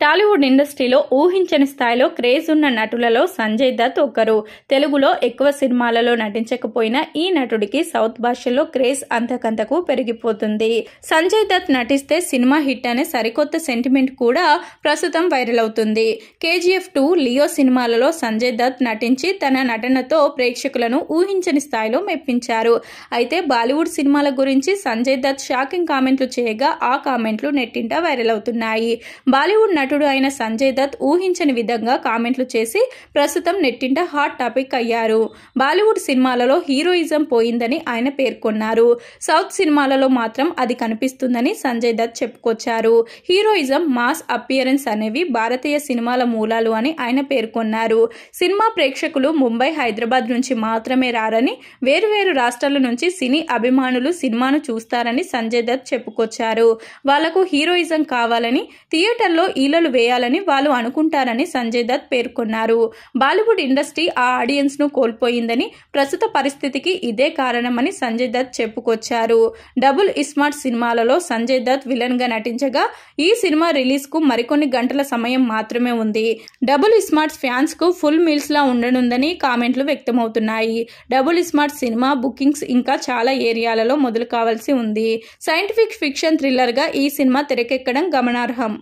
టాలీవుడ్ ఇండస్ట్రీలో ఊహించని స్థాయిలో క్రేజ్ ఉన్న నటులలో సంజయ్ దత్ ఒకరు. తెలుగులో ఎక్కువ సినిమాలలో నటించకపోయినా ఈ నటుడికి సౌత్ భాషలో క్రేజ్ అంతకంతకు పెరిగిపోతుంది. సంజయ్ దత్ నటిస్తే సినిమా హిట్ అనే సరికొత్త సెంటిమెంట్ కూడా ప్రస్తుతం వైరల్ అవుతుంది. KGF 2, లియో సినిమాలలో సంజయ్ దత్ నటించి తన నటనతో ప్రేక్షకులను ఊహించని స్థాయిలో మెప్పించారు. అయితే బాలీవుడ్ సినిమాల గురించి సంజయ్ దత్ షాకింగ్ కామెంట్లు చేయగా ఆ కామెంట్లు నెట్టింట వైరల్ అవుతున్నాయి. బాలీవుడ్ నటుడు అయిన సంజయ్ దత్ ఊహించని విధంగా కామెంట్లు చేసి ప్రస్తుతం నెట్టింట హాట్ టాపిక్ అయ్యారు. బాలీవుడ్ సినిమాలలో హీరోయిజం పోయిందని ఆయన పేర్కొన్నారు. సౌత్ సినిమాలలో మాత్రం అది కనిపిస్తుందని సంజయ్ దత్ చెప్పుకొచ్చారు. హీరోయిజం, మాస్ అపియరెన్స్ అనేవి భారతీయ సినిమాల మూలాలు అని ఆయన పేర్కొన్నారు. సినిమా ప్రేక్షకులు ముంబై, హైదరాబాద్ నుంచి మాత్రమే రారని, వేరువేరు రాష్ట్రాల నుంచి సినీ అభిమానులు సినిమాను చూస్తారని సంజయ్ దత్ చెప్పుకొచ్చారు. వాళ్లకు హీరోయిజం కావాలని, థియేటర్లో ఈలలు వేయాలని వాళ్ళు అనుకుంటారని సంజయ్ దత్ పేర్కొన్నారు. బాలీవుడ్ ఇండస్ట్రీ ఆ ఆడియన్స్ ను కోల్పోయిందని, ప్రస్తుత పరిస్థితికి ఇదే కారణమని సంజయ్ దత్ చెప్పుకొచ్చారు. డబుల్ ఇస్మార్ట్ సినిమాలలో సంజయ్ దత్ విలన్ గా నటించగా ఈ సినిమా రిలీజ్ కు మరికొన్ని గంటల సమయం మాత్రమే ఉంది. డబుల్ ఇస్మార్ట్ ఫ్యాన్స్ కు ఫుల్ మీల్స్ లా ఉండనుందని కామెంట్లు వ్యక్తమవుతున్నాయి. డబుల్ ఇస్మార్ట్ సినిమా బుకింగ్స్ ఇంకా చాలా ఏరియాలలో మొదలు కావాల్సి ఉంది. సైంటిఫిక్ ఫిక్షన్ థ్రిల్లర్ గా ఈ సినిమా తెరకెక్కడం గమనార్హం.